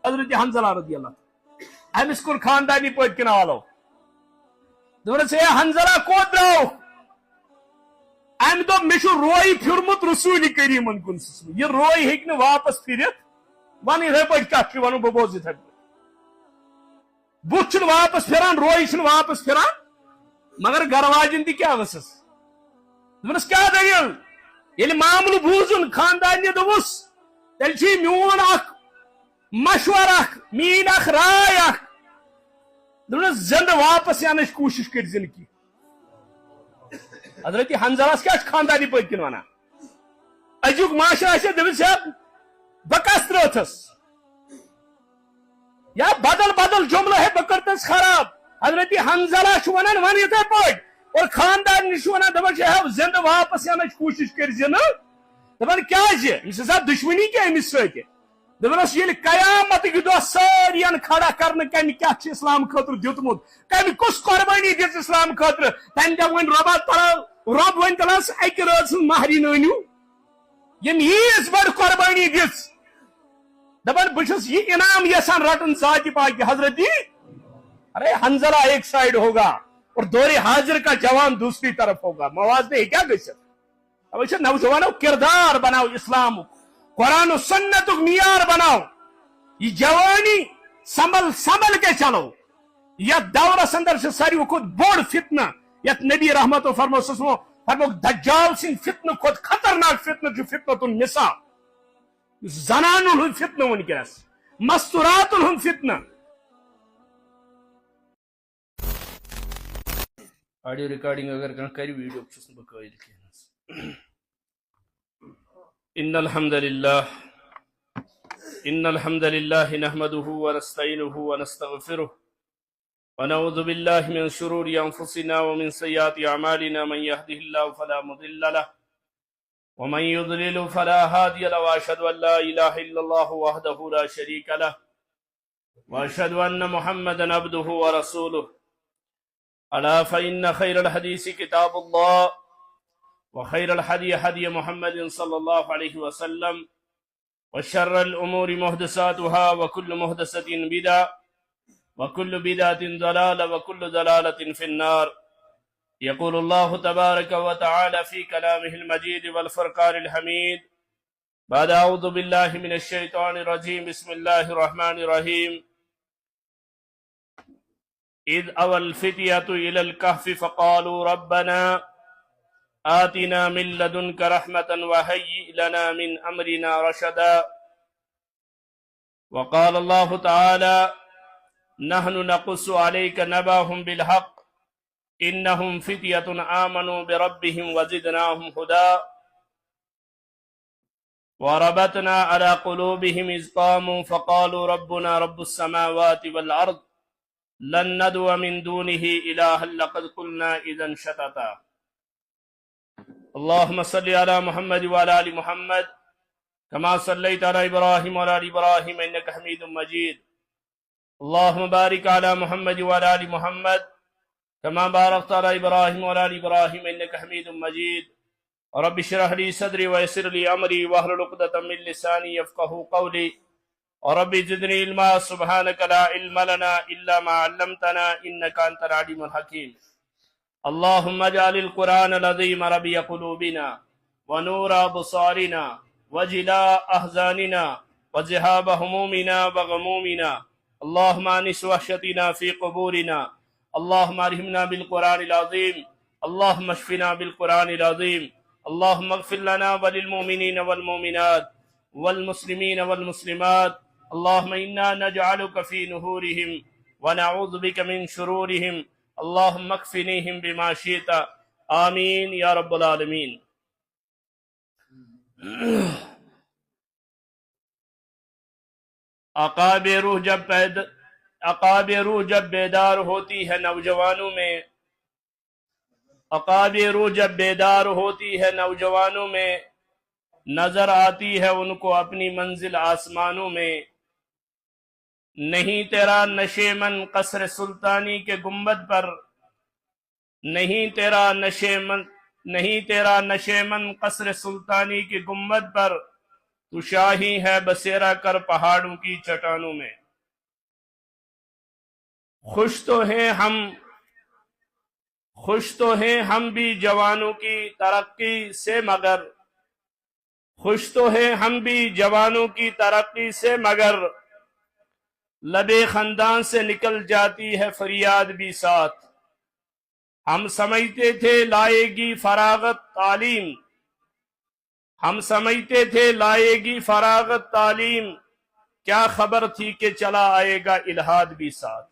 حضرت حنزلہ رضی اللہ امس کن خاندانی پت کن والو دس ہے حنزلہ کوت درو ام دو مے روئی پھرمت رسول کریم کن یہ روئی ہیک واپس پھرت ون یہ پہ کت ون بہ بوز یہ بت واپس پھران روئی واپس پھران مگر گھر واجن تہ کیا ورس دس کیا دلیل یل معاملہ بوزن خاندان دس تیل میون اخ مشور اخ مین اخ رائے اخ دس زند واپس ینچ کوشش کر زن کی حضرت حنزلس کیا خاندانی پت کن ونان ازیک معاشرہ دس بہ کس ترتھس یا بدل بدل جملہ ہے بہ کرتس خراب حضرت حنزلہ ونان ون یتھے پہ اور خاندان ونان دپان زند واپس ینچ کوشش کر زن دپان کیا سا دشمنی کیا امس ست دپانس یل قیامت دہ ساری کھڑا کرنے کم کیا اسلام خاطر دیتمت کم کس قربانی دس اسلام خاطر تم دپ ون ربا رب ون تلس اکہ رات سن مہرین أنیو یم ییژ بڑ قربانی دس دپان بچس یہ انعام یسان رٹن ذات پاک حضرت ارے حنزلہ ایک سائڈ ہوگا اور دور حاضر کا جوان دوسری طرف ہوگا موازنے کیا گھت نوجوانوں کردار بناؤ اسلام قرآن و سنت معیار بناؤ یہ جوانی سنبھل سنبھل کے چلو یت دورس اندر سے ساروی کھت بوڑ فتنہ یت نبی رحمت و فرمو دجال سن فتنہ کھت خطرناک فتنہ فتنۃ النساء زنان ہند فتنہ ونکس مستورات ہند فتنہ آڈیو ریکارڈنگ اگر کر ویڈیو چھس بہ قائل کینس ان الحمد لله نحمده ونستعينه ونستغفره ونعوذ بالله من شرور انفسنا ومن سيئات اعمالنا من يهده الله فلا مضل له ومن يضلل فلا هادي له واشهد ان لا اله الا الله وحده لا شريك له واشهد ان محمدا عبده ورسوله الا فان خير الحديث كتاب الله وخير الهدي هدي محمد صلى الله عليه وسلم وشر الأمور محدثاتها وكل محدثة بدعة وكل بدعة ضلالة وكل ضلالة في النار يقول الله تبارك وتعالى في كلامه المجيد والفرقان الحميد بعد أعوذ بالله من الشيطان الرجيم بسم الله الرحمن الرحيم إذ أوى الفتية إلى الكهف فقالوا ربنا آتنا من لدنك رحمة وهيئ لنا من أمرنا رشدا وقال الله تعالى نحن نقص عليك نبأهم بالحق إنهم فتية آمنوا بربهم وزدناهم هدى وربطنا على قلوبهم إذ قاموا فقالوا ربنا رب السماوات والأرض لن ندعو من دونه إلها لقد قلنا إذا شططا اللهم صل على محمد وعلى آل محمد كما صليت على إبراهيم وعلى آل إبراهيم إنك حميد مجيد اللهم بارك على محمد وعلى آل محمد كما باركت على إبراهيم وعلى آل إبراهيم إنك حميد مجيد رب اشرح لي صدري ويسر لي أمري واحلل عقدة من لساني يفقهوا قولي رب زدني علما سبحانك لا علم لنا إلا ما علمتنا إنك أنت العليم الحكيم اللهم اجعل القرآن العظيم ربيع قلوبنا ونور أبصارنا وجلاء أحزاننا وذهاب همومنا وغمومنا اللهم أنس وحشتنا في قبورنا اللهم أرحمنا بالقرآن العظيم اللهم اشفنا بالقرآن العظيم اللهم اغفر لنا وللمؤمنين والمؤمنات والمسلمين والمسلمات اللهم إنا نجعلك في نهورهم ونعوذ بك من شرورهم اللهم اكفنيهم بما شئت آمین یا رب العالمین عقاب روح جب بیدار ہوتی ہے نوجوانوں میں عقاب روح جب بیدار ہوتی ہے نوجوانوں میں نظر آتی ہے ان کو اپنی منزل آسمانوں میں نہیں تیرا نشیمن قصر سلطانی کے گنبد پر نہیں تیرا نشیمن قصر سلطانی کے گنبد پر تو شاہی ہے بسیرا کر پہاڑوں کی چٹانوں میں خوش تو ہیں ہم بھی جوانوں کی ترقی سے مگر خوش تو ہیں ہم بھی جوانوں کی ترقی سے مگر لبے خندان سے نکل جاتی ہے فریاد بھی ساتھ ہم سمجھتے تھے لائے گی فراغت تعلیم ہم سمجھتے تھے لائے گی فراغت تعلیم کیا خبر تھی کہ چلا آئے گا الہاد بھی ساتھ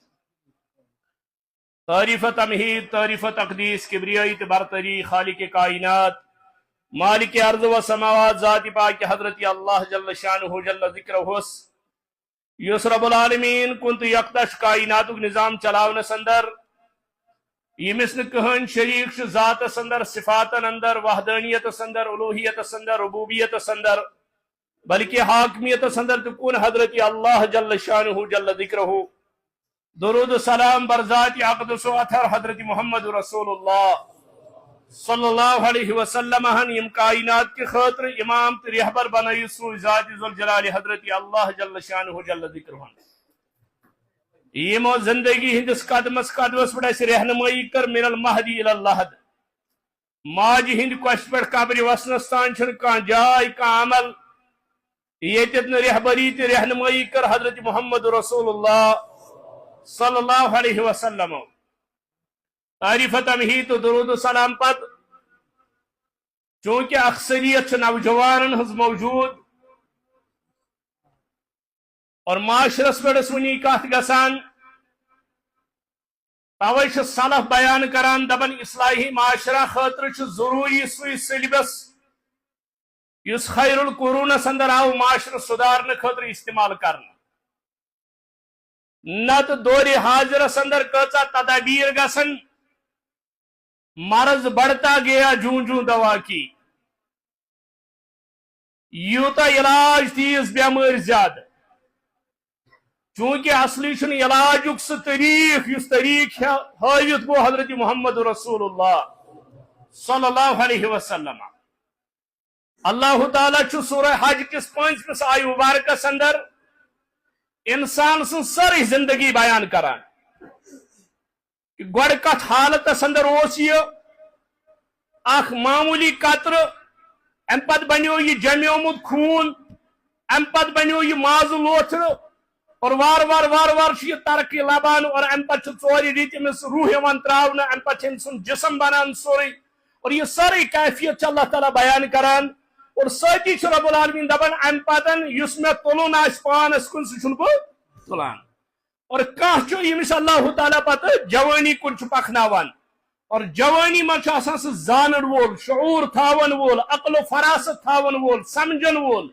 تعریف تمہید تعریف تقدیس کبریائی برتری خالق کائنات مالک ارض و سماوات ذات پاک حضرت اللہ جل شانہ جل ذکرہ یس رب العالمین کن تو یکتش کائنات نظام چلاون اندر یمس نہن شریک ذات اندر صفاتن اندر وحدانیت اندر الوہیت اندر ربوبیت اندر بلکہ حاکمیت اندر تو کن حضرت اللہ جل شانہ جل ذکرہ درود و سلام بر ذات اقدس و اطہر حضرت محمد رسول اللہ صلی اللہ علیہ وسلم یم کائنات کی خاطر امام تو رہبر بنائی سو ذات ذوالجلال حضرت اللہ جل شانہ جل ذکرہ یمو زندگی ہندس قدمس قدمس پہ اس رہنمائی کر من المہدی الی اللحد ماج ہند کوش پہ قبر وسنس تان کان جائے کان عمل یتت رہبری تو رہنمائی کر حضرت محمد رسول اللہ صلی اللہ علیہ وسلم تعریف تمہید تو درود و سلام پت چونکہ اکثریت نوجوان ہز موجود اور معاشرس پہ ونی کت گسان توے سلف بیان کران دپان اصلاحی معاشرہ خاطر ضروری سوی سیلبس اس خیر القرونس اندر آو معاشرہ سدھارنے خاطر استعمال کرنا نت دور حاضرس اندر کچا تدابیر گسن مرض بڑھتا گیا جوں جوں دوا کی یوتا علاج تیز بیمار زیادہ چونکہ اصلی چھن علاج سہ طریق اس طریق ہاوت گو حضرت محمد رسول اللہ صلی اللہ علیہ وسلم اللہ تعالیٰ سورہ حج کس 5 آیہ مبارکس اندر انسان سن ساری زندگی بیان کران گوڑ کت حالت اندر یہ اخ معمولی قطر ام پت بنیو یہ جمیومت خون ام پت بنیو یہ ماز لوتھر اور وار وار وار وار یہ ترقی لبان اور ام پت ژوری ریت امس روح یوان تراؤن ام پت سن جسم بنان سوری اور یہ ساری کیفیت اللہ تعالیٰ بیان کران اور ساتھی رب العالمین دپان ام پتن اس میں تلن آس پانس کن سہ تلان اور کھانا یمس اللہ تعالیٰ پتہ جوانی کن پکناوان اور جوانی من سہ زانن وول شعور تھاون وول عقل و فراست تھاون وول سمجھن وول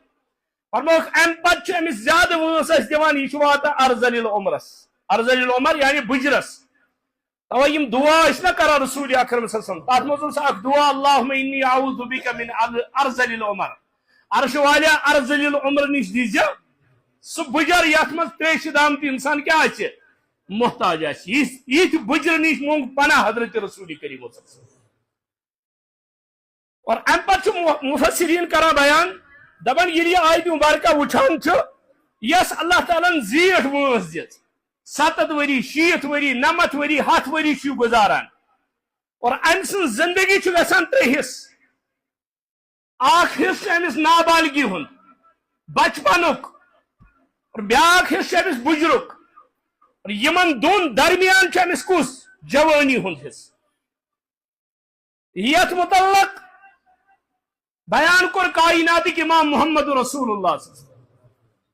فرموک ام پتہ امس زیادہ وٲنس اس دِوان یہ واتان ارذل العمرس ارذل العمر یعنی بجرس توے یم دعا نا کران رسول اکرم صلی اللہ علیہ وسلم تات مز اخ دعا اللہم انی اعوذ بک من ارذل العمر عرش والیا ارذل العمر نش دیزہ سہ بجر یت مز تریش دامت انسان کیا محتاج یہ بجر نش مونگ پناہ حضرت رسول کریم صلی اللہ علیہ وسلم اور ام پتہ مفسرین کران بیان دپان یہ آیت مبارکہ وچھان یس اللہ تعالیٰ زیٹھ وٲنس دِژ 70 وری 60 وری 90 وری 100 وری گزاران اور ام سن زندگی گژھان 3 حصہ اخ حصہ امس نابالگی ہند بچپنک اور بیاکھ حصہ امس بجرک اور یمن دون درمیان امس کس جوانی ہند حصہ یت متعلق بیان کور کائنات امام محمد رسول اللہ صلی اللہ علیہ وسلم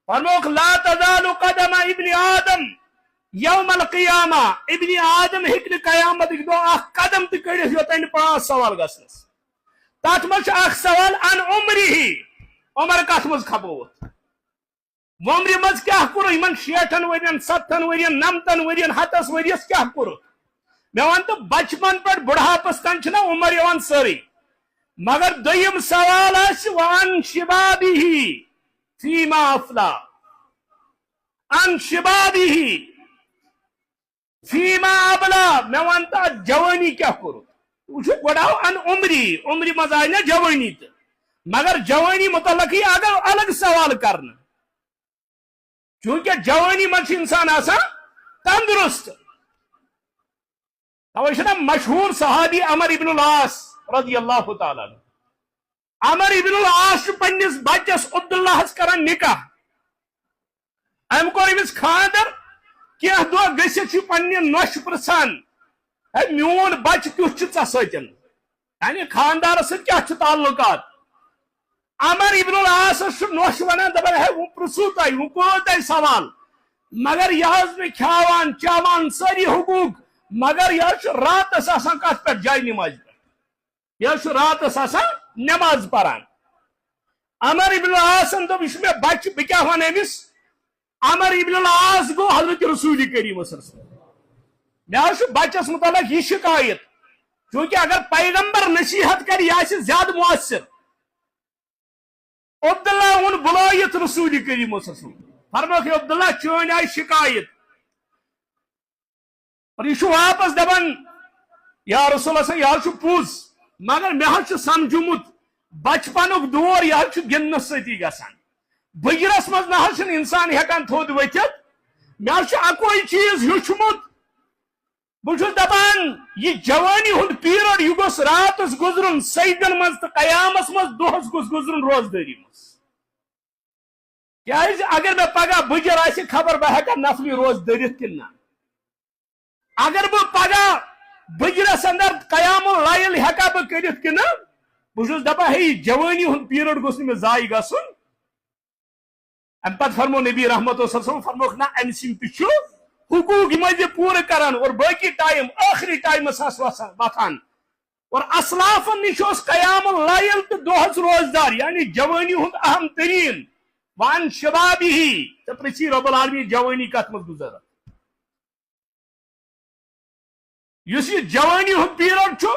فرموک لا تزال قدم ابن آدم یوم القیامہ ابن آدم ہیکن قیامت دو اخ قدم تہ کڑس یوتن 5 سوال گژھنس تات مز اخ سوال ان عمری عمر کت مز کھپوت عمر مز کیا کور یمن 60 ورین 70 ورین 90 ورین 100 وریس کیا کور مے ون تو بچپن پہ بڑھاپس تن چھنا عمر یوان ساری مگر دویم سوال وان شبابہ فیما افلا ان شبابہ فیما ابلا میں ونتا جوانی کیا کرو وچھو گوڑاو ان عمری مز آئی نا جوانی تو مگر جوانی متعلق ہی اگر الگ سوال کرنا چونکہ جوانی من انسان آسا تندرست توجہ مشہور صحابی عمر ابن العاص رضی اللہ تعالیٰ عمر ابن العاص پنس بچس عبداللہ کران نکاح ام کور امس خاندر کینٛہہ دۄہ گٔژھِتھ چھُ پننہِ نۄشہِ پرژھان ہے میون بچہ کیُتھ چھُ ژےٚ سۭتۍ یعنی خاندارس سۭتۍ کیٛاہ چھُ تعلقات عمر ابن العاص چھُ نۄش ونان دپان ہے وۄنۍ پرژھو تۄہہِ وۄنۍ کوٚرو تۄہہِ سوال مگر یہِ حظ مےٚ کھیاوان چاوان سٲری حقوٗق مگر یہِ حظ چھُ راتس آسان کتھ پٮ۪ٹھ جاے نمازِ پٮ۪ٹھ یہِ حظ چھُ راتس آسان نماز پران عمر ابن العاصن دوٚپ یہِ چھُ مےٚ بچہ بہٕ کیٛاہ ونہٕ أمِس عمر ابن العاص گو حضرت رسول کریم صلی اللہ علیہ وسلم مےٚ حظ چھُ بچس متعلق یہِ شکایت چونکہ اگر پیغمبر نصیحت کر یہ آسہِ زیادٕ مؤثر عبداللہ وون بلٲیِتھ رسول کریم صلی اللہ علیہ وسلم فرموکھ عبداللہ چٲنۍ آیہِ شکایت اور یہ واپس دپان یا رسول اللہ یہ حظ چھُ پوٚز مگر مےٚ حظ چھُ سمجھومُت بچپنُک دور یہِ حظ چھُ گِنٛدنہٕ سۭتی گژھان بٕجرس منٛز نہ حظ چھُنہٕ انسان ہٮ۪کان تھوٚد ؤتھِتھ مےٚ حظ چھُ اکوے چیٖز ہیوٚچھمُت بہٕ چھُس دپان یہِ جوانی ہُنٛد پیٖرڈ یہِ گوٚژھ راتس گُزرُن سجدن منٛز تہٕ قیامس منٛز دۄہس گوٚژھ گُزرُن روزدٲری منٛز کیٛازِ اگر مےٚ پگاہ بٕجر آسہِ خبر بہٕ ہٮ۪کا نفلی روز دٔرِتھ کِنہٕ نہ اگر بہٕ پگاہ بٕجرس اندر قیام اللیل ہٮ۪کا بہٕ کٔرِتھ کِنہٕ بہٕ چھُس دپان ہے یہِ جوانی ہُنٛد پیٖرڈ گوٚژھ نہٕ مےٚ ضایہِ گژھُن ام پتہٕ فرمو نبی رحمت صلی اللہ علیہ وسلم فرموکھ نہ امہِ سٕنٛدۍ تہِ چھُ حقوق یِم ٲسۍ پوٗرٕ کران اور باقی ٹایم ٲخری ٹایمس آس وتھان اور اسلافن نش اوس قیام اللیل تہٕ دۄہس روزدار یعنی جوانی ہُنٛد اہم ترین وان شبابی ژےٚ پرژھی رۄب العالمیٖن جوانی کتھ منٛز گُزٲرٕتھ یُس یہِ جوانی ہُنٛد پیٖرڈ چھُ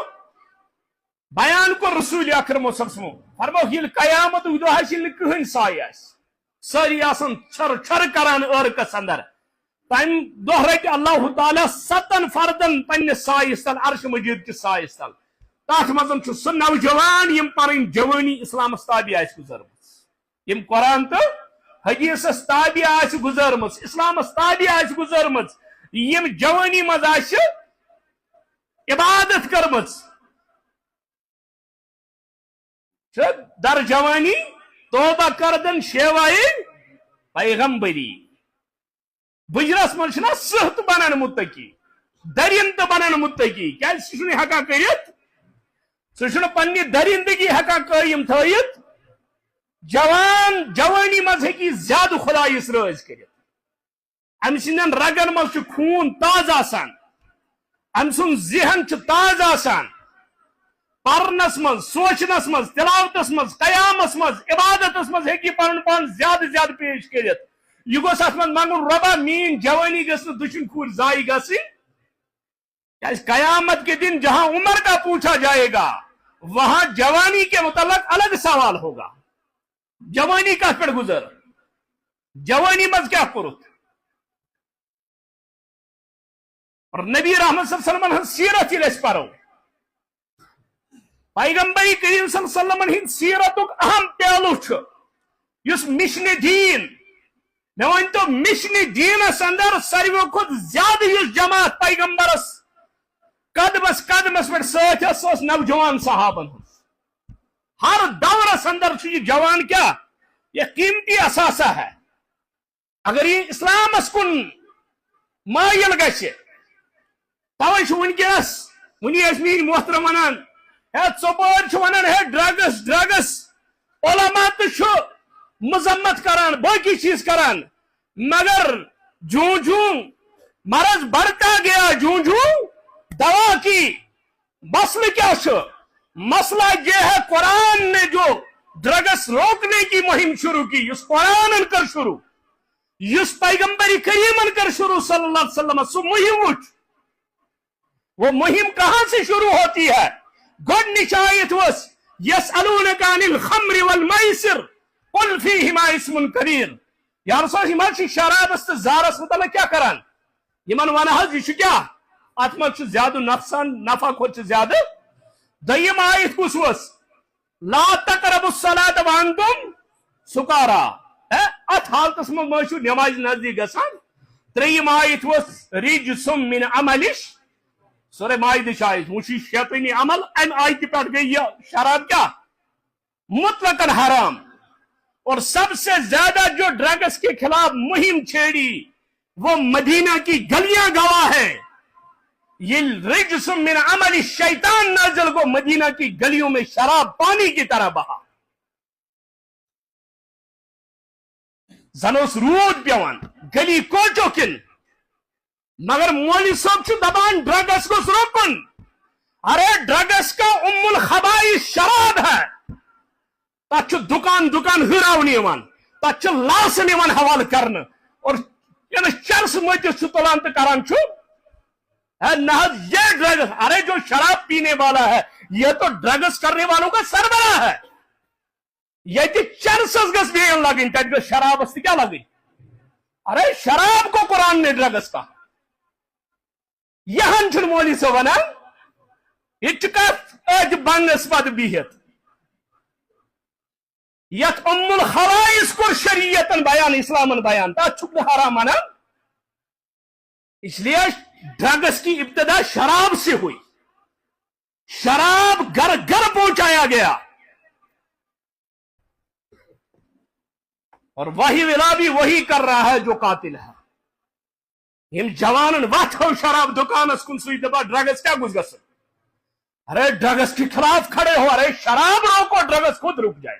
بیان کوٚر رسول اکرم صلی اللہ علیہ وسلم فرموکھ ییٚلہِ قیامتُک دۄہ آسہِ ییٚلہِ نہٕ کٕہٕنۍ سایہِ آسہِ سٲری آسان چھر چھر کران عٲرقس اندر تمہِ دۄہ رٹہِ اللہ تعالیٰ 7 فردن پننِس سایس تل عرش مجیٖد کِس سایس تل تتھ منٛز چھُ سُہ نوجوان یِم پنٕنۍ جوانی اسلامس تابع آسہِ گُزٲرمٕژ یِم قرآن تہٕ حدیثس تابع آسہِ گُزٲرمٕژ اسلامس تابع آسہِ گُزٲرمٕژ یِم جوانی منٛز آسہِ عبادت کٔرمٕژ در جوانی توبہ کردن شیوائے پیغمبری بجرس من چھنا صحت بنان متقی درندہ بنان متقی کیا سہ چھُنہٕ ہٮ۪کان کٔرِتھ سہ چھُنہٕ پننہِ درندگی ہٮ۪کان قٲیِم تھٲیِتھ جوانی منٛز ہیٚکہِ زیادٕ خۄدایس رٲضۍ کٔرِتھ أمۍ سٕنٛدٮ۪ن رگن منٛز چھُ خوٗن تازٕ آسان أمۍ سُنٛد ذہن چھُ تازٕ آسان پرنس منٛز سوچنس منٛز تلاوتس منٛز قیامس منٛز عبادتس منٛز ہیٚکہِ یہِ پنُن پان زیادٕ زیادٕ پیش کٔرِتھ یہ گوٚژھ اتھ منٛز منگُن رۄبا میٛٲنۍ جوانی گٔژھ نہٕ دٔچھِنۍ کھوٗر ضایہِ گژھٕنۍ کیٛازِ قیامت کے دن جہاں عمر کا پوچھا جائے گا وہاں جوانی کے متعلق الگ سوال ہوگا جوانی کتھ پٮ۪ٹھ گُزٲر جوانی منٛز کیٛاہ کوٚرُتھ اور نبی رحمت صلی اللہ علیہ وسلم ہٕنٛز سیرت ییٚلہِ أسۍ پرو پیغمبر کریم صلی اللہ علیہ وسلم ہند سیرتک اہم پہلو چھُ یُس مشن دین مےٚ ؤنۍتو مشن دینس اندر ساروِیو کھۄتہٕ زیادٕ یُس جماعت پیغمبرس قدمس قدمس پٮ۪ٹھ سۭتۍ ٲس سۄ ٲس نوجوان صحابن ہٕنٛز ہر دورس اندر چھُ یہِ جوان کیٛاہ یہ قیمتی اثاثہ ہے اگر یہ اسلامس کُن مٲیِل گژھِ توے چھُ وٕنکیٚنس وٕنی ٲسۍ میٛٲنۍ محترم ونان ہے ژۄپٲرۍ چھُ ونان ہے ڈرگس ڈرگس علما تہِ چھُ مذمت کران باقی چیز کران مگر جوں جوں مرض بڑھتا گیا جوں جوں دوا کی مسئلہ کیا چھُ مسئلہ یہ ہے قرآن نے جو ڈرگس روکنے کی مہم شروع کی اس قرآن کر شروع اس پیغمبر کریم کر شروع صلی اللہ علیہ وسلم سو مہم وچ وہ مہم کہاں سے شروع ہوتی ہے گۄڈنِچ آیت ؤژھ یسألونک عن الخمر والمیسر قل فیہما اسم کبیر یا رسول یِم حظ چھِ شرابس تہٕ زارس متعلق کیٛاہ کران یِمن ون حظ یہِ چھُ کیٛاہ اتھ منٛز چھُ زیادٕ نۄقصان نفع کھۄتہٕ چھُ زیادٕ دوٚیِم آیت کُس ؤژھ لا تقربوا الصلاة وانتم سکارا اتھ حالتس منٛز مہ چھُ نمازِ نزدیٖک گژھان ترٛیٚیِم آیت ؤژھ رجسم من عمل سورہ مائدہ آیت وچھی شیطانی عمل ام آیت پہ گئی یہ شراب کیا مطلقاً حرام. اور سب سے زیادہ جو ڈرگس کے خلاف مہم چھیڑی وہ مدینہ کی گلیاں گواہ ہے. یہ رجس من عمل الشیطان نازل کو مدینہ کی گلیوں میں شراب پانی کی طرح بہا. زنوس رود پیوان گلی کوچو کن مگر مولی صاحب چھ دبان ڈرگس کو روکن. ارے ڈرگس کا ام الخبائث شراب ہے. تک دکان دکان ہراون تک لاسن حوالہ کرنے اور چرس متس تلان تو کران نہ یہ ڈرگس. ارے جو شراب پینے والا ہے یہ تو ڈرگس کرنے والوں کا سربراہ ہے. یہ چرسس گس بین لگن تک گس شرابس کیا لگن. ارے شراب کو قرآن نے ڈرگس کا یہاں چھ مولی صاحب ونان یہ کت بنس پہ بہت یت ام الخبائث کو شریعت بیان اسلام بیان تک چھپ حرام نا. اس لیے ڈرگس کی ابتدا شراب سے ہوئی. شراب گھر گھر پہنچایا گیا اور وہی ولا بھی وہی کر رہا ہے جو قاتل ہے. ہم جوان وات ہو شراب دکانس کن سوئی دبا ڈرگس کیا گز گس. ارے ڈرگس کے خلاف کھڑے ہو. ارے شراب روکو ڈرگس خود رک جائے.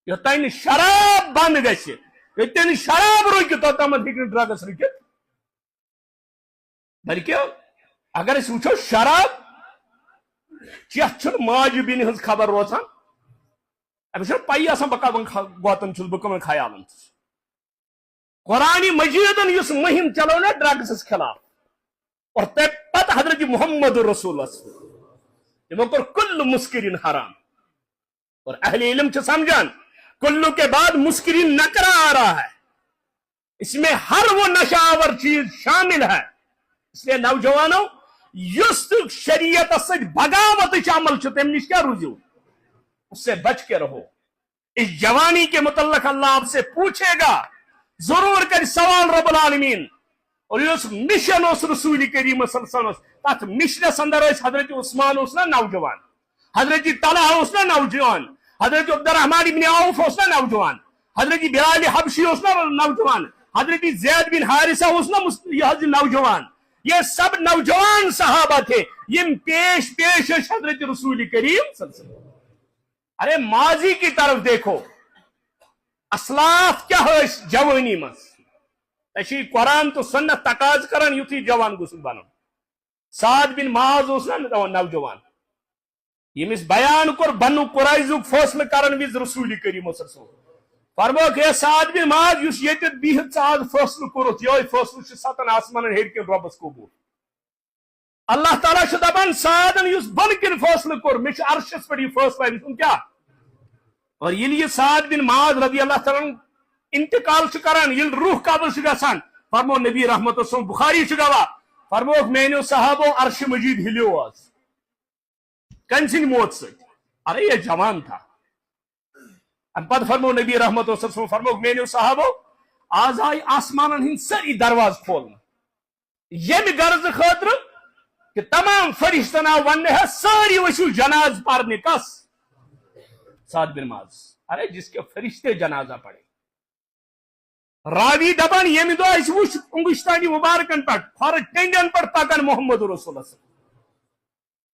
یوتن شراب بند گژھِ یوتن شراب رک توتام ہیکہ ڈرگس رکت. بلکہ اگر اس وچھو شراب چھ ماجہ بین ہز خبر روزان اب پی آسان بہ گوتن چھس بہ خیالن. قرآن مجیدن اس مہم چلو نا ڈرگس خلاف اور پتہ حضرت محمد رسول اللہ کور کل مسکرین حرام. اور اہل علم چھ سمجھان کلو کے بعد مسکرین نکرہ آ رہا ہے. اس میں ہر وہ نشہ آور چیز شامل ہے. اس لیے نوجوانوں یس شریعت سے بغاوت عمل تم نش کیا روزو اس سے بچ کے رہو. اس جوانی کے متعلق اللہ آپ سے پوچھے گا ضرور کر سوال رب العالمین. اور اس مشن اس رسول کریم صلی اللہ علیہ وسلم تک مشنس اندر حضرت عثمان اس نا نوجوان, حضرت طلحہ اس نا نوجوان, حضرت عبد الرحمن ابن عوف اس نا نوجوان, حضرت بلال حبشی اس نا نوجوان, حضرت زید بن حارثہ اس نا نوجوان. یہ سب نوجوان صحابہ تھے یم پیش پیش حضرت رسول کریم صلی اللہ علیہ وسلم. ارے ماضی کی طرف دیکھو اسلاف کیا ہو اس جوانی مز اچھی قرآن تو سنت تقاض کرن یوتھی جوان گوس بنن. سعد بن معاذ اس نا نوجوان یمس بیان کور بنو قریظک فیصلہ کرن وز رسول کریم صلی اللہ علیہ وسلم فرموک ہے سعد بن معاذ یس یت بہت آز فیصلہ کورت یہ فیصلہ چھ ستن آسمان ہیر کن ربس قبول. اللہ تعالیٰ چھ دپان سعدن یس بن کن فیصلہ کور مے چھ عرشس پہ یہ فیصلہ کیا. اور یہ سعد بن معاذ رضی اللہ تعالیٰ انتقال چھ کران یل روح قبض چھ گژھان فرمو نبی رحمت اللہ بخاری چھ گواہ فرموک میانو صحابو عرش مجید ہلیو آز کم سن موت سے. ارے یہ جوان تھا. پتہ فرمو نبی رحمت اللہ فرموک میانو صحابو آز آئی آسمان ہند ساری درواز کھولنا یم غرض خاطر کہ تمام فرشتن آو ون ہے ساری وشو جناز پڑھنے. کس سعد بن معاذ. ارے جس کے فرشتے جنازہ پڑھے. راوی دبان یم دو اس وش انگشتانی مبارکن پر کھر ٹینڈن پر تاکن محمد رسول اللہ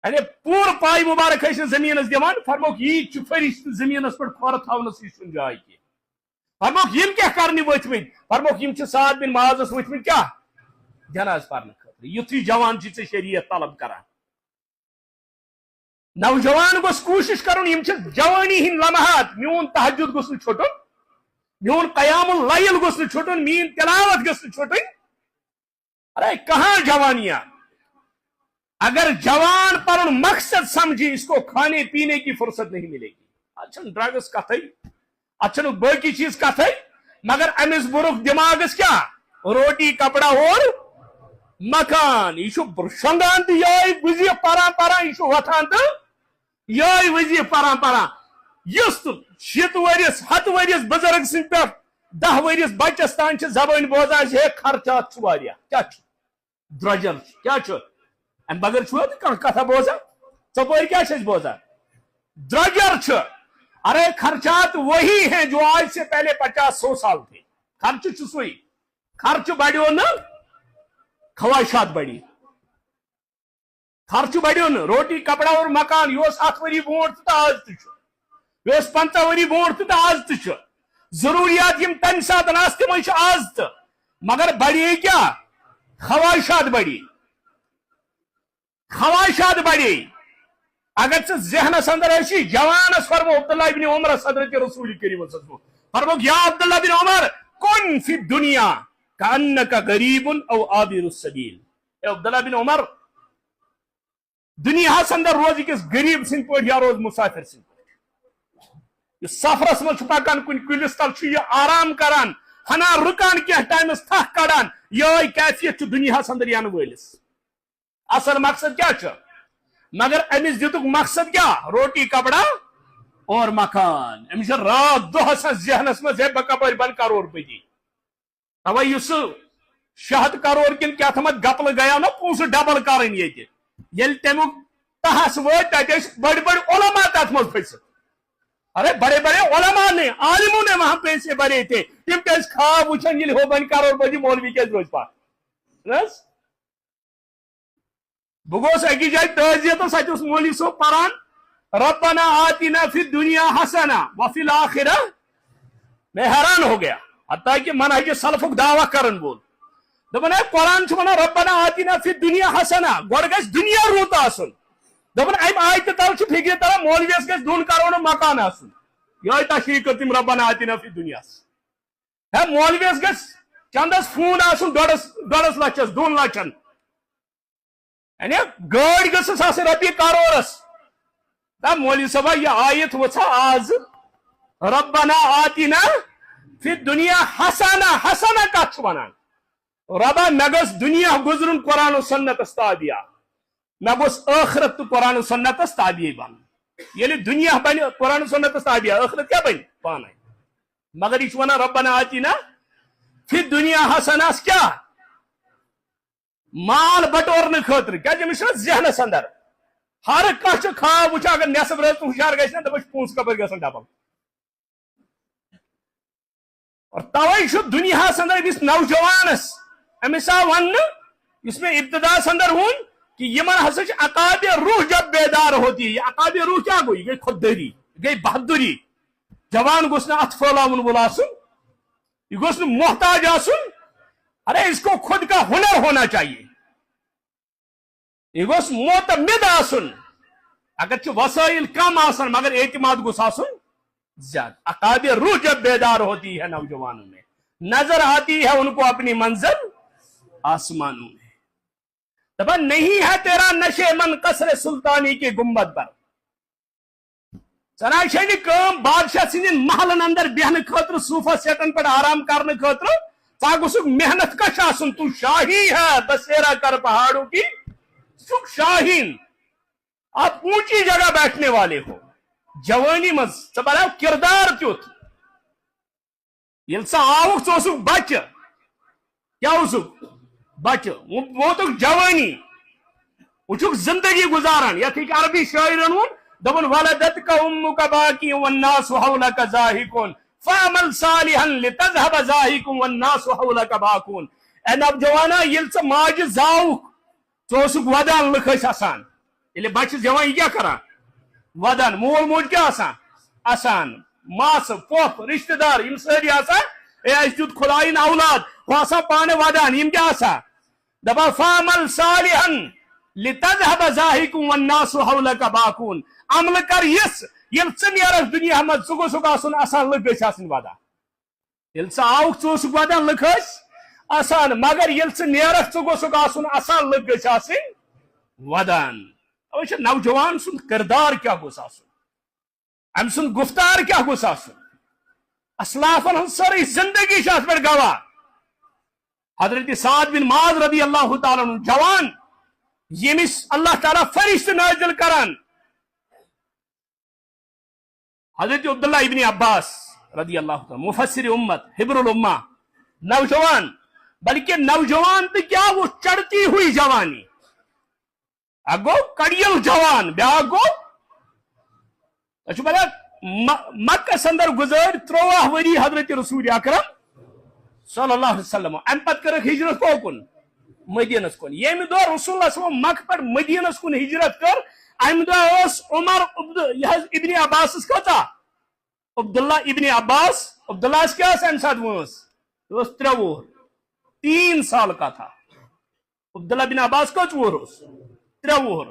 یعنی پور پائی مبارک ہے زمین دیوان فرموک یہ فرشت زمین پر کھر تھونس یہ جائے کی. فرموک یم کیا کرنے وتمت فرموک یم سعد بن معاذ وتمت کیا جناز پڑھنے خاطر. یتھی جوان چھ شریعت طلب کران. نوجوان گوس کوشش کرن یم جوانی ہند لمحات میون تہجد گوس چھٹن میون قیام اللیل گوس چھٹن مین تلاوت گوس چھٹن. ارے کہاں جوانیاں. اگر جوان پر مقصد سمجھی اس کو کھانے پینے کی فرصت نہیں ملے گی. اچھا ڈرگس کتھائی اچھا باقی چیز کتھائی مگر امس برک دماغس کیا روٹی کپڑا اور مکان. یہ شنگان تو یہ وظیف پران پران یہ وتھان تو یہ وظیف پران پران یس تو 7 ورس 7 ورس بزرگ سن پہ 10 ورس بچس تان زبان بوزان ہے خرچات واریاہ کیا درجر کیا ام بغیر چھو کتھا بوزان ثپور کیا بوزان درجر ارے خرچات وہی ہیں جو آج سے پہلے 50-100 سال تھے. خرچ سوئی خرچ بڑھو نا خواہشات بڑی خرچ بڑھو نا روٹی کپڑا اور مکان یہ 8 وری برونٹ تو آج تہ 50 وری برونٹ تو آج تہ ضروریات یم تمہ سات تم آز تہ مگر بڑی کیا خواہشات بڑی خواہشات بڑی. اگر ژٕ ذہنس اندر ٲسی جوانس فرمو عبداللہ ابن عمر حضرت رسول کریم فرمو یا عبداللہ بن عمر کن فی الدنیا کانک غریب او عابر السبیل. اے عبداللہ بن عمر دنیا اندر روز کس غریب سند پٲٹھۍ یا روز مسافر سند پٲٹھۍ سفرس مز پکان کن کلس تل یہ آرام کران ہنا رکان کی ٹائمس تھک کڑان یہ کیفیت دنیا اندر ین ولس. اصل مقصد کیا مگر امس دتک مقصد کیا روٹی کپڑا اور مکان. امس رات دہس ذہنس مز ہے بہ کپر بن کروڑ پتی اوے اس 100 کروڑ کن کیا تھمت گپل گیا نا پونس ڈبل کرن یل تمیک تہس وت تت بڑ بڑ علماء تت مز پھس. ارے بڑے بڑے علماء نے عالموں نے وہاں پیسے بھرے تھے تم کیس خواب وچھن یل ہو بن کروڑ پتی مولوی کیس روز پاس بہ گوس اکی جائے تعزیت سات مولوی صاحب پران ربنا آتنا فی الدنیا حسنہ وفی الاخرہ. میں حیران ہو گیا حتیٰ کہ منہج سلفک دعویٰ کرن بول دپن ہے قرآن ونان ربنا آتنا فی الدنیا حسنہ گوڑ گژھِ دنیا رُت آسن. دپن ام آیتہ تل فکر تران مولویس گژھِ 2 کروڑ مکان آسن یہ تشریح کر تم ربنا آتنا فی الدنیا ہے مولویس گژھِ چندس فون آسن 2.5 لچھس 2 لچھن یعنی گاڑی گھس آسن رۄپیہِ کروڑس. دا مولوی صاحبہ یہ آیت وچھا آز ربنا آتنا فی الدنیا حسنہ حسنہ کت ونان ربا مے گوٚژھ دنیا گزرن قرآن و سنتس تابعہ مے گوٚژھ ٲخرت تو قرآن و سنتس تابعہ بن. ییٚلہِ دنیا بن قرآن و سنتس تابعہ ٲخرت کیا بن پانے مگر یہ ونان ربنا آتنا فی الدنیا حسنہ کیا مال بٹورن خاطر کیا ذہنس اندر ہر کھانا خواب وچھا اگر نصف رات ہوشیار گھس نا دپس پونس کپر گھن ڈبل. اور توے دنیا اندر امس نوجوانس امس آو ون اس میں ابتدا اندر ہون کہ یمن ہسا عقاب روح جب بیدار ہوتی ہے. یہ عقاب روح کیا گو یہ گئی خودداری گئی بہادری. جوان گوس نا ات پھیلاون وول آسن یہ گوس نا محتاج آسن. ارے اس کو خود کا ہنر ہونا چاہیے یہ گوس معتمد آسن. اگر وسائل کم آسن مگر اعتماد گوس آسن زیادہ. عقاب روح جب بیدار ہوتی ہے نوجوانوں میں نظر آتی ہے ان کو اپنی منزل آسمانوں میں. دپن نہیں ہے تیرا نشے من قصر سلطانی کے گنبد پر. چنان شنی کام بادشاہ سندین محلن اندر بیہن خاطر صوفہ سیٹن پر آرام کرنے خاطر تا گوسک محنت کش آسن. تو شاہی ہے بسیرا کر پہاڑوں کی سکھ شاہین. آپ اونچی جگہ بیٹھنے والے ہو جوانی مز بناو کردار تیت یل سا آوک ثوسک بچ کیا اوسک بچ ووتک جوانی وچھک زندگی گزاران. یتھ عربی شاعرن ون دپن ولدتک امک باکی والناس حولک ضاحکون فعمل صالحا لتذهب ضاحک والناس حولک باکون. اے نوجوانا یل سا ماج زاوک ثوسک ودان لکھ آسان یل بچ جوان یہ کیا کران ودان. مول موج کیا آسان ماس پوپ رشتہ دار یم ساری آسان اے اس دیت خدائین اولاد وہ آسان پانے ودان یم کیا آسان دپا فعمل صالحا لتذهب ضاحک والناس حولک باکون. عمل کر یس یل ژٕ نیرکھ دنیا مز ژٕ گوٚژھُکھ آسُن آسان لُکھ گٔژھۍ آسٕنۍ ودان. یل ژٕ آوُکھ ژٕ اوسُکھ ودان لُکھ ٲسۍ آسان مگر یل ژٕ نیرکھ ژٕ گوٚژھُکھ آسُن آسان لُکھ گٔژھۍ آسٕنۍ ودان. اوے چھُ نوجوان سُنٛد کردار کیا گوٚژھ آسُن أمۍ سُنٛد گفتار کیا گوٚژھ آسُن. اسلافن ہٕنٛز سٲرٕے زندگی چھِ اتھ پٮ۪ٹھ گواہ. حضرت سعد بن معاذ رضی اللہ تعالیٰ عنہ جوان ییٚمِس اللہ تعالیٰ فرشتہٕ نازل کران. حضرت عبداللہ ابن عباس رضی اللہ تعالیٰ مفسر امت حبر الامہ نوجوان بلکہ نوجوان تو کیا وہ چڑھتی ہوئی جوانی اگو کڑیل جوان بیا گو بڑا مکہ اندر گزر 13 وری حضرت رسول اکرم صلی اللہ علیہ وسلم ام پت کرک ہجرت کوکن مدینس کن یم دو رسول اللہ صلی اللہ علیہ وسلم مکہ پہ مدینس کن ہجرت کر ام دہ عمر ابن عباس کتا عبداللہ ابن عباس عبداللہ کیا ام سات وانس 3 وہر 3 سال کا تھا عبداللہ بن عباس کت وہر 3 وہر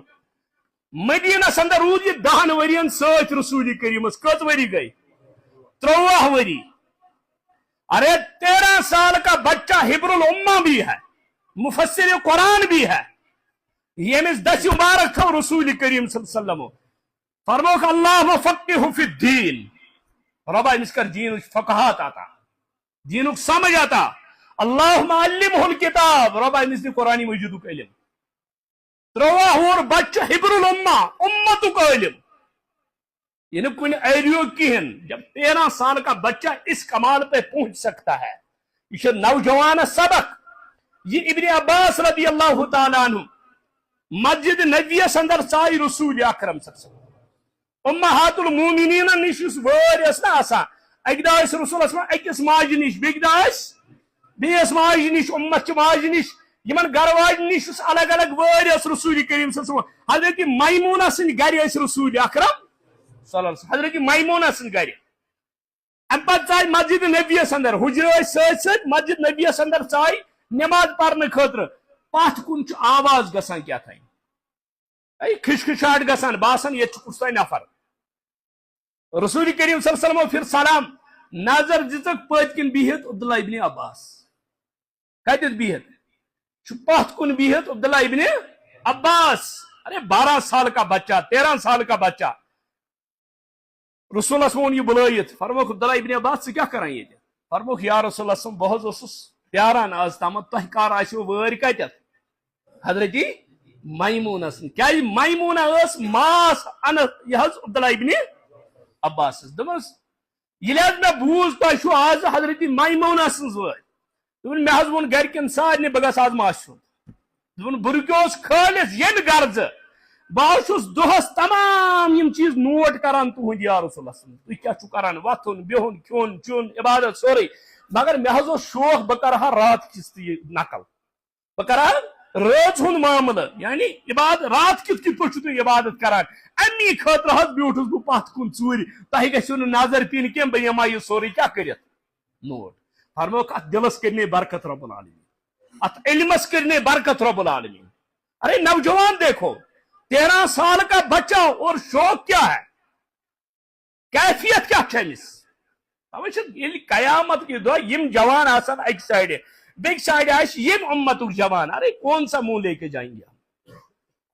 مدینہ اندر رود یہ 10 ورین ست رسول کریم کت وری گئی 13 وری ارے 13 سال کا بچہ حبر الامہ بھی ہے مفسر قرآن بھی ہے یمس دس مبارک تھو رسول کریم صلی اللہ علیہ وسلم فرموک اللہ فقہ فی الدین ربا امس کر دین فقہات آتا دینک سمجھ آتا اللہم علمہ الکتاب ربا امس دی قرآن مجید علم 13 وہر بچہ حبر الامہ امتک علم یعنی کن ایریو کہن جب 13 سال کا بچہ اس کمال پہ پہنچ سکتا ہے یہ نوجوان سبق یہ ابن عباس رضی اللہ تعالیٰ عنہ مسجد نبی اندر ژائی رسول اکرم صلی اللہ علیہ وسلم امہات المومنین نش وار نا آسان اکہ دہ رسول اللہ اکس ماجہ نش بیس ماجہ نش امت ماجہ نش یمن گھر واج نش الگ الگ وار رسول کریم صلی اللہ علیہ وسلم حضرت میمونہ سند گھر رسول اکرم صلی اللہ علیہ وسلم حضرت میمونہ سند گھر ام پتہ ژائی مسجد نبی اندر حجر ست ست مسجد نبی اندر ژائی نماز پڑھنے خاطر پتھ کن آواز گسان کیا تھا کھشکھشاہٹ گسان باسان یہ کس تین نفر رسول کریم صلی اللہ علیہ وسلم پھر سلام نظر دتک پت کن بہت عبداللہ ابن عباس کتت بہت پت کن بہت عبداللہ ابن عباس ارے 12 سال کا بچہ 13 سال کا بچہ رسول اللہ صلی اللہ علیہ وسلم یہ بلائیت فرموک عبداللہ ابن عباس سے کیا کرائیں یہ فرموک یا رسول اللہ صلی اللہ علیہ وسلم بہت اسس پیاران آز تامت تہ کار آسو وار کتت حضرت میمونہ سن کیا میمونہ اس ماس انس یہ عبداللہ ابن عباس دمس یہ میں بوز تہ آز حضرت میمونہ سن وار دن مے ون گرکن سارے بہ گھس آز ماس دن برکوس کھالس یم غرض بہت دہس تمام یم چیز نوٹ کران تہد یا رسول اللہ صلی اللہ علیہ وسلم تھی کیا کران وتھن بہن کھون چون عبادت سورے مگر مے شوق بہ کرہا رات کس نقل بہ کرہا رات ہند معاملہ یعنی عبادت رات کت پہ تھی عبادت کران امی خاطر بیوٹھس بہ پتھ کن ژوٗرِ تہ گژھو نظر پین کی بہ یما یہ سورے کیا کرت نوٹ فرموک ات دلس کرنے برکت رب العالمین ات علمس کرنے برکت رب العالمین ارے نوجوان دیکھو 13 سال کا بچہ اور شوق کیا ہے کیفیت کیا امس قیامت کی دہ یم جوان آسان ایک سائڈ بیک سائڈ یم امتک جوان ارے کون سا منہ لے کے جائیں گے ہم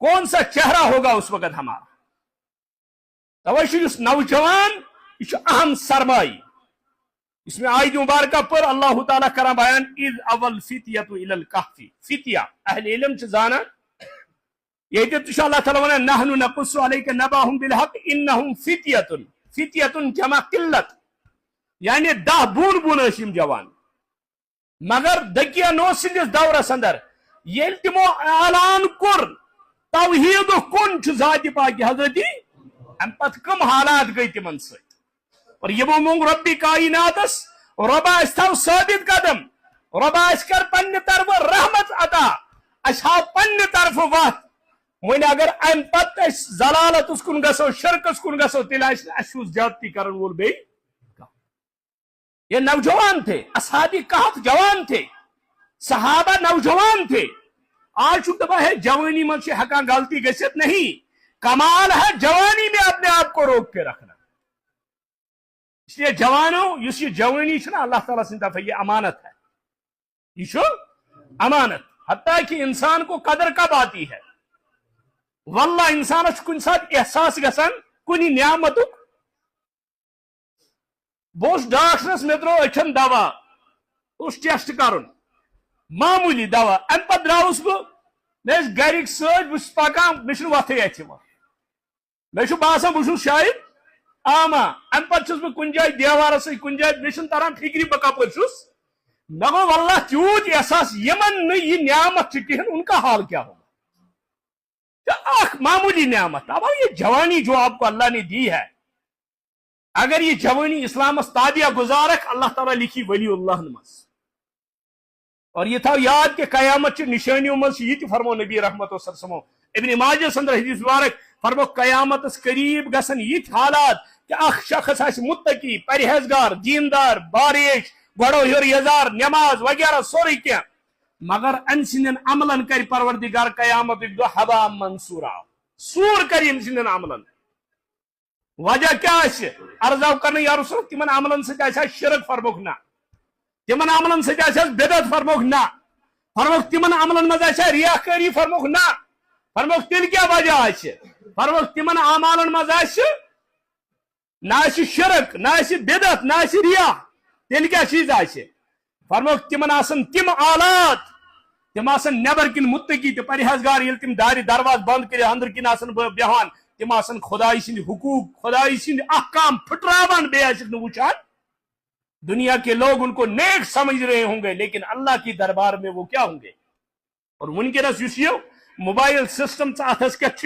کون سا چہرہ ہوگا اس وقت ہمارا توجہ اس نوجوان یہ اہم سرمائی اس میں آیت مبارکہ پر اللہ تعالیٰ کرا بیان اذ اول فتیۃ الی الکہف فتیہ اہل علم چھ زانا یہ تو اللہ تعالیٰ ونان نحن نقص علیک نبأہم بالحق انہم فتیۃ فتیۃ جمع قلت یعنی 10 بون بون یم جوان مگر دکیا نو سندس دورس اندر یل تمو اعلان کور توحید کن چھ ذات پاک حضرت ام پت کم حالات گئی تمن ست اور یہ مونگ ربی کائناتس ربا اس تھو ثابت قدم ربا اس کر پنہ طرف رحمت عطا اس ہا پنہ طرف وات ون اگر ام پت اس ضلالت اس کن گسو شرکس کن گسو تیل اس زیادتی کرن وول بے یہ نوجوان تھے اصحاب کہف جوان تھے صحابہ نوجوان تھے آج دبا ہے جوانی من سے ہکا غلطی گژھت نہیں کمال ہے جوانی میں اپنے آپ کو روک کے رکھنا اس لیے جوانوں اس یہ جوانی نا اللہ تعالیٰ سے طرف یہ امانت ہے یہ امانت حتیٰ کہ انسان کو قدر کب آتی ہے واللہ انسان کن ساتھ احساس گسان کنی نعمتک بہت ڈاکٹرس مے درو اچھن دوا اس ٹیسٹ کرن معمولی دوا ام پہ دراؤس بہ گرک ست بس پکان مے وتھے اتھ مے باسان بہ شاید آما ام پہ بہ کن جائے دیوارس کن جائے مے تران فکری بہ کپر مے گو واللہ تیوت احساس یمن یہ نعمت کہین ان کا حال کیا ہوگا معمولی نعمت. اب یہ جوانی جو آپ کو اللہ نے دی ہے, اگر یہ جوانی اسلامس تابعہ گزارک, اللہ تعالیٰ لکھی ولی اللہ نمس. اور یہ تھا یاد کہ قیامت چ نشانیوں من یہ فرمو نبی رحمت صلی اللہ علیہ وسلم ابن ماجہ سندر حدیث مبارک فرمو قیامت قریب گسن یہ حالات کہ اخ شخص آس متقی, پرہیزگار, دیندار, باریش, بڑو ہر یزار, نماز وغیرہ سوری کیا, مگر ان سندن عملن کر پروردگار قیامت دو حبا منصورا, سور کر ان سندن عملن. وجہ کیا عرض کرنے یا رسول تمن عملن سے شرک فرموک نا, تمن عملن سے بدعت فرموک نا, فرموک تمن عملن مز ریاکاری فرموک نا, فرموک تیل کیا وجہ فرموک تمن اعمالن مز نہ شرک, نہ بدعت, نہ ریا, تیل کیا چیز فرموک تمن آسن تم آلات, تم آسن نیبر کن متقی تو پرہیزگار, یل تم داری درواز بند کرے اندر کن آسن بیہان, تم آسن خدای سند حقوق, خدای سند احکام پھٹراوان بے آسک وچان. دنیا کے لوگ ان کو نیک سمجھ رہے ہوں گے, لیکن اللہ کی دربار میں وہ کیا ہوں گے. اور ونکس اس موبائل سسٹم اتس کیا چھ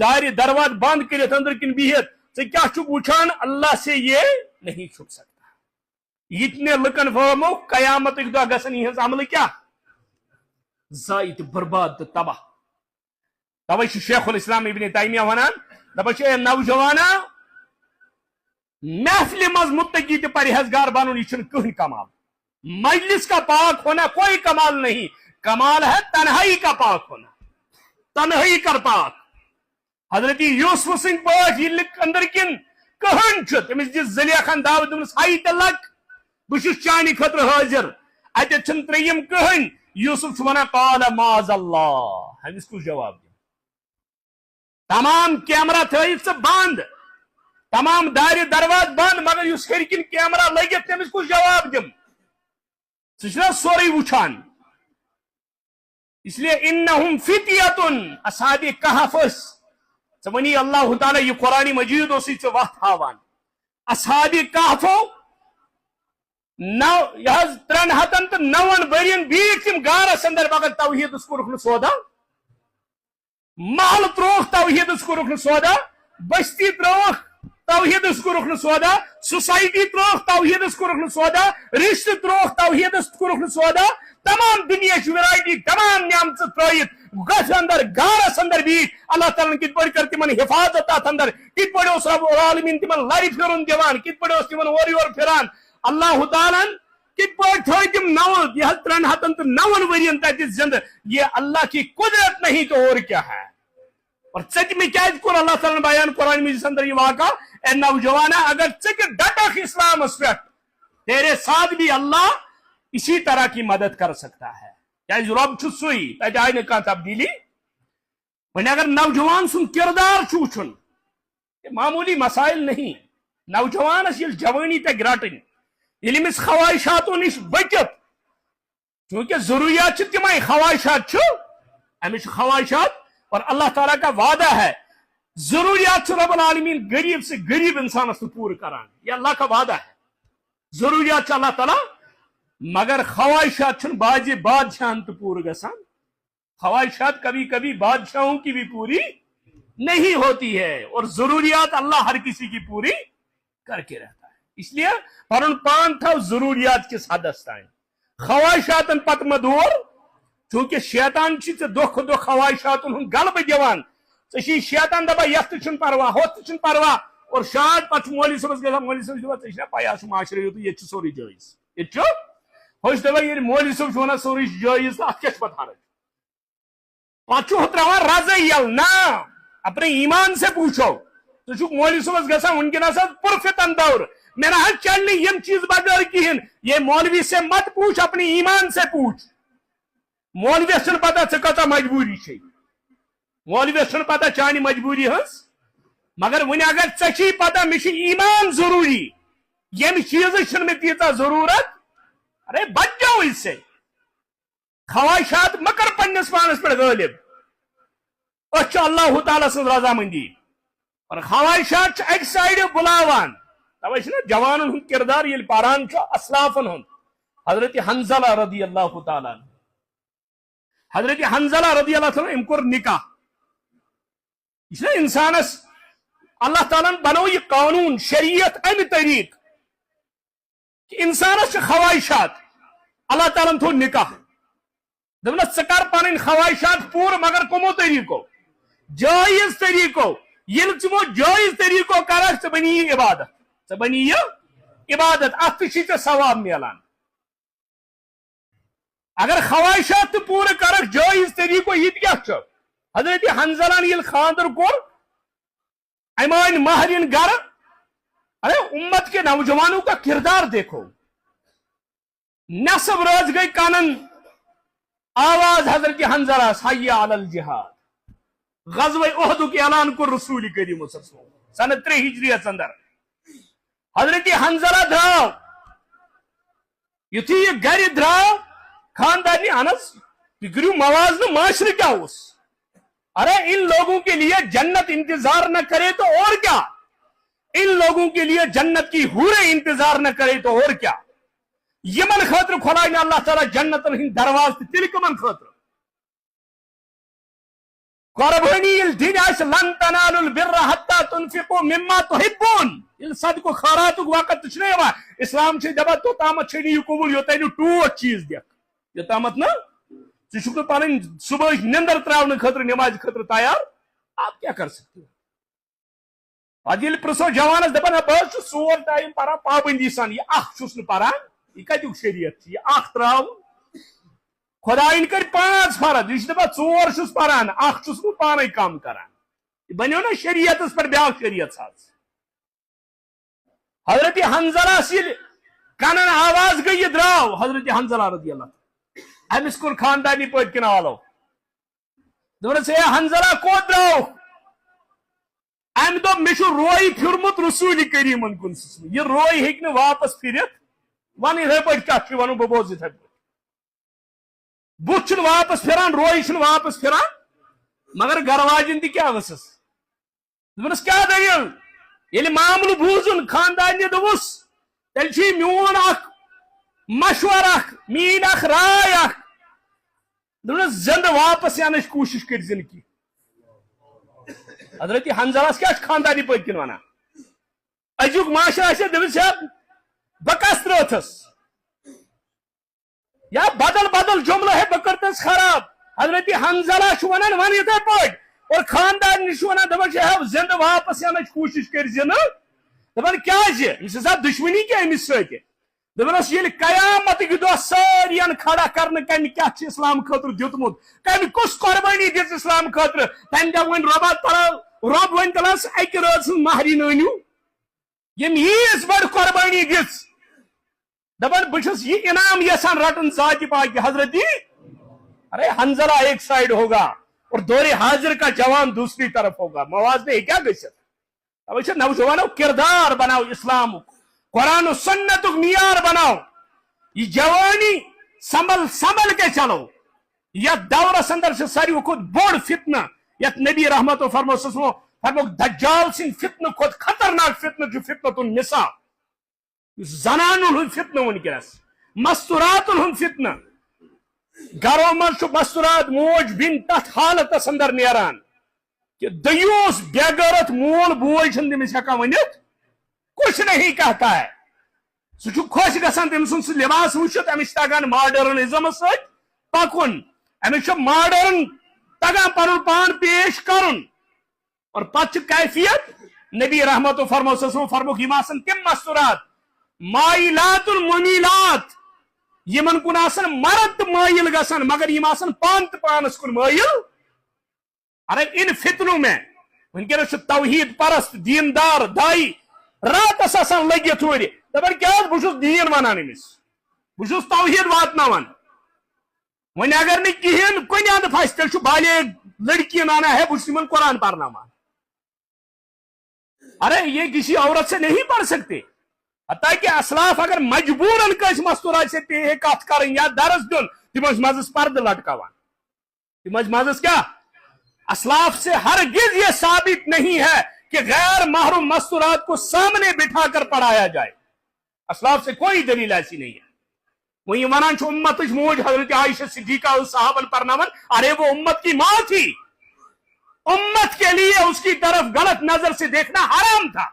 داری درواز بند کرت اندر کن بہت کیا چھ وچان, اللہ سے یہ نہیں چھپ سکتا. اتنے لکن فہمو قیامت دہ گھن یہ عمل کیا ضائع تو برباد تو تباہ. توے شیخ الاسلام ابن تیمیہ ونان دپان اے نوجوانا, محفل مز متقی تو پرہیزگار بنن یہ کہیں کمال. مجلس کا پاک ہونا کوئی کمال نہیں, کمال ہے تنہائی کا پاک ہونا, تنہائی کر پاک. حضرت یوسف سنگھ پاک یہ اندر کن کہن تمس دس زلیخان دعوت دس ہائی تلک بس چانہ خطر حاضر, اتت تریم کہن. یوسف ونان قال معاذ اللہ, ہمس کس جواب دیں. تمام کیمرہ تھیت بند, تمام دار درواز بند, مگر اس ہرکن کیمرہ لگت تمس کس جواب دم, سہ سوری وچان. اس لیے انہم فتیۃ اصحاب کہف, ونی اللہ تعالیٰ یہ قرآن مجید وت ہاوان. اصحاب کہفو 309 ورین بیٹھ تم گارس اندر, مگر توحیدس کورکھ سودا. محل تروک توحیدس کورکھ سودا, بستی تروک توحیدس کورکھ سودا, سوسائٹی تروک توحیدس کورکھ سودا, رشتہ تروک توحیدس کورکھ سودا. تمام دنیا ورائٹی, تمام نعمت ترائت گھر اندر گارس اندر بیٹھ. اللہ تعالیٰ کت پہ کر تمن حفاظت ات اندر, کت پہ رب العالمین تمن لر پھرن دان, کت پہ تمن اور یور پھران. اللہ تعالیٰ کت پہ تھو تم 309 ورین تت زند. یہ اللہ کی قدرت نہیں تو اور کیا ہے. اور ثت میں کیا کور اللہ تعالیٰ بیان قرآن مجید اندر یہ واقعہ, اے نوجوانا اگر ثت ڈٹک اسلامس پہ, تیرے ساتھ بھی اللہ اسی طرح کی مدد کر سکتا ہے. کیا رب سوئی تک آئی نا تبدیلی. وہیں اگر نوجوان سن کردار وچن, یہ معمولی مسائل نہیں. نوجوانس یل جوانی تک رٹن, یل امس خواہشاتوں نش بچت, چونکہ ضروریات تمے خواہشات امس خواہشات, اور اللہ تعالیٰ کا وعدہ ہے ضروریات رب العالمین غریب سے غریب انسانس پور کران. یہ اللہ کا وعدہ ہے. ضروریات اللہ تعالیٰ, مگر خواہشات باز بادشاہن تو پور گسان. خواہشات کبھی کبھی بادشاہوں کی بھی پوری نہیں ہوتی ہے, اور ضروریات اللہ ہر کسی کی پوری کر کے رہتا ہے. اس لیے پرن پان تھا ضروریات کس حدس تائیں, خواہشاتن پت مدور, چونکہ شیطان چھ دہ دہ خواہشاتن ہن غلبہ دیوان. ژے شیطان دپان یتھ چھن پرواہ, ہوتھ چھن پرواہ, اور شاد پتہ مولوی صٲبس گژھان, مولوی صٲب دپان ژےٚ چھنا پایا معاشرٕ یوت ییٚتہِ چھُ سورُے جٲیِز, ییٚتہِ چھُ ہوش دپان ییٚلہِ مولوی صٲب چھُ ونان سورُے جٲیِز تہٕ اتھ کیٛاہ چھُ پتہٕ حرج. پتہٕ چھُ ہُہ تراوان رزے یل, نہ اپنے ایمان سے پوچھو. ژٕ چھُکھ مولوی صٲبس گژھان ونکیٚنس حظ پُرفتن دور, مےٚ نہ حظ چل نہٕ یم چیز بغٲر کہیٖنۍ. یہ مولوی سے مت پوچھ, اپنے ایمان سے پوچھ. مولویس چھنہٕ پتہ ژےٚ کۭژاہ مجبوری چھے, مولویس چھنہٕ پتہ چانہِ مجبوری ہٕنٛز, مگر وۄنۍ اگر ژےٚ چھے پتہ مےٚ چھُ ایمان ضروٗری, ییٚمہِ چیٖزٕچ چھنہٕ مےٚ تیٖژاہ ضروٗرت, ارے بچ جاؤ اس سے. خواہشات مکر پننس پانس پہ غالب, اس چھُ اللہ تعالیٰ سٕنٛز رضامندی, اور خواہشات چھِ اکہِ سایڈٕ بُلاوان. توے چھُنہ جوانن ہُنٛد کردار ییٚلہِ پران چھُ اسلافن ہُنٛد. حضرت حنزلہ رضی اللہ تعالیٰ عنہ, حضرت حنزلہ رضی اللہ عنہ, أمۍ کوٚر نکاح. یہ انسانس اللہ تعالیٰ بنو یہ قانون شریعت ام طریق کہ انسانس خواہشات اللہ تعالیٰ تھو نکاح دپنس ثر پن خواہشات پور مگر کمو طریقو جائز طریقو یل ثمو جائز طریقو کرک ث بنی یہ عبادت ث بنی یہ عبادت ات ثواب ملان اگر خواہشات تو پور کرک جائز طریقو یہ کیا حضرت حنظلہ یل خاندر کور ایمان مہرین گھر ارے امت کے نوجوانوں کا کردار دیکھو نصب روز گئی کانن آواز حضرت حنظلہ حی علی الجہاد غزوہ احد کے اعلان کو رسول کریم صلی اللہ علیہ وسلم سنہ 3 ہجریت اندر حضرت حنظلہ دراو یتھی یہ گھر دراو خاندانی انس فکریو موازن معاشرے کیا اس ارے ان لوگوں کے لیے جنت انتظار نہ کرے تو اور کیا ان لوگوں کے لیے جنت کی حوریں انتظار نہ کرے تو اور کیا یمن خاطر کھولائے نا اللہ تعالیٰ جنت درواز تل کمن خاطر قربانی دن آس لن تنالوا البر حتى تنفقوا مما تحبون صدقہ خیرات وقت اسلام سے دبا تو تامت چھ یہ قبول یوتہ ٹوٹ چیز دیکھ یوتامت نا ٹھیک پن صبح نندر تراؤن خاطر نماز خاطر تیار آپ کیا کر سکتے ہو پہ پرسو جوانس دپان بہت سور ٹائم پاران پابندی سان یہ اخ پاران یہ کتک شریعت یہ اخ تراؤ خدائن کر 5 فرض یہ دپان 4 پاران اخ پانے کام کران یہ بنو نا شریعت پر بیا شریعت ساز حضرت حنظلہ سیل کنن آواز گئی دراو حضرت حنظلہ رضی اللہ امس کور خاندانی پت کن والو دس ہے حنظلہ کو دراو ام دو مے روئی پھرمت رسول کریم کن یہ روئی ہیک نہ واپس پھرت ون یہ پہ کیا ون بہ بوز اتھے بت واپس پھران روئی واپس پھران مگر گھر واجن تہ کیا ورسس دس کیا دلیل یل معاملہ بوزن خاندان دوس تیل میون اخ مشور اخ مین اخ رائے اخ دس زند واپس ینچ کوشش کر زندگی حضرت حنظلہ کیا خاندانی پت کن ونان ازیک معاشرہ دس بہ کس ترتھس یا بدل بدل جملہ ہے بہ کرتس خراب حضرت حنظلہ ونان ون اتھے پہ اور خاندان ونان دپان زند واپس ینچ کوشش کر دپان کیا دشمنی کیا امس ست دپانس یل قیامت دہ ساری کھڑا کرنے کم کیا اسلام خاطر دیتمت کم کس قربانی دس اسلام خاطر تم دہ ون ربا رب ون تلس اکہ رات سن مہرین انو یم یس بڑ قربانی دس دپان بہس یہ انعام یسان رٹن ذات پاک حضرت ارے حنظلہ ایک سائڈ ہوگا اور دور حاضر کا جوان دوسری طرف ہوگا موازنے کیا گھت نوجوانوں کردار بناؤ اسلام قرآن و سنت معیار بناؤ یہ جوانی سنبھل سنبھل کے چلو یت دورس اندر سے ساروی کھت بوڑ فتنہ یت نبی رحمت و فرمو دجال سن فتنہ کھت خطرناک فتنہ فتنۃ النساء زنان ہند فتنہ ونکس مستورات ہند فتنہ گھروں من مستورات موج بن تت حالتس اندر نیران کہ دیوس بے غیرت مول بوے چھن تمس ہیکان ونت کچھ نہیں کہتا ہے سہ خوش گژھان تم سن لباس وچھت امس تگان ماڈرنزم ست پکن امس ماڈرن تگان پن پان پیش کرن اور پتہ کیفیت نبی رحمت و فرموک یم آسن تم مستورات مائلات الممیلات یمن کن آسن مرد مائل گژھان مگر یم آسن پان تہ پانس کن مائل ارے ان فتنوں میں ونکس توحید پرست دیندار دائی راتس آسان لگت ہور دپان کیا بہت دین ونان امس بہت توحید واتناوان ون اگر نی کہین کن اند پھس تیل بالے لڑکی نانا ہے بہت قرآن پرناوان ارے یہ کسی عورت سے نہیں پڑھ سکتے حتیٰ کہ اسلاف اگر مجبوراً کس مستورات سے پہ کت کریں یا درس دن تم مزس پرد لٹکاوان تم مزس کیا اسلاف سے ہرگز یہ ثابت نہیں ہے کہ غیر محرم مستورات کو سامنے بٹھا کر پڑھایا جائے اسلاف سے کوئی دلیل ایسی نہیں ہے وہ یہ ونان امت موج حضرت عائشہ صدیقہ صحابن پرناون ارے وہ امت کی ماں تھی امت کے لیے اس کی طرف غلط نظر سے دیکھنا حرام تھا.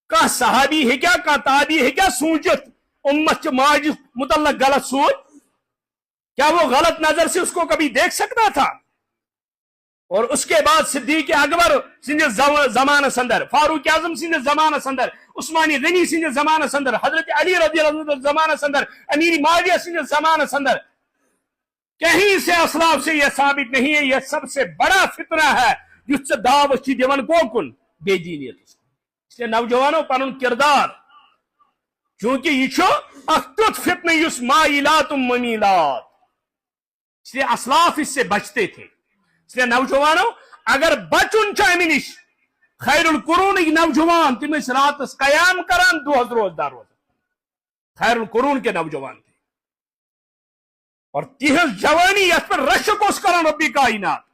کا صحابی ہے کیا کا تابعی ہے کیا سوچت امت کے ماج متعلق غلط سوچ, کیا وہ غلط نظر سے اس کو کبھی دیکھ سکتا تھا؟ اور اس کے بعد صدیق اکبر سند زمانہ سندر, فاروق اعظم سند زمانہ سندر, عثمانی غنی سند زمانہ سندر, حضرت علی رضی اللہ عنہ زمانہ سندر, امیر معاویہ سند زمانہ سندر, کہیں سے اسلاف سے یہ ثابت نہیں ہے. یہ سب سے بڑا فتنہ ہے جس سے دعوت کی دیون کوکن بے دینیت. اس لیے نوجوانوں پنن کردار, چونکہ یہ اخت فتنہ یس مائلات ممیلات, اس لیے اسلاف اس سے بچتے تھے. اس لیے نوجوانوں اگر بچن چھ نش, خیر القرون نوجوان تم رات قیام کران دہس روزدار روزان, خیر القرون کے نوجوان تھے, اور تہذ جوانی اس پر رشک اس کران ربی کائنات.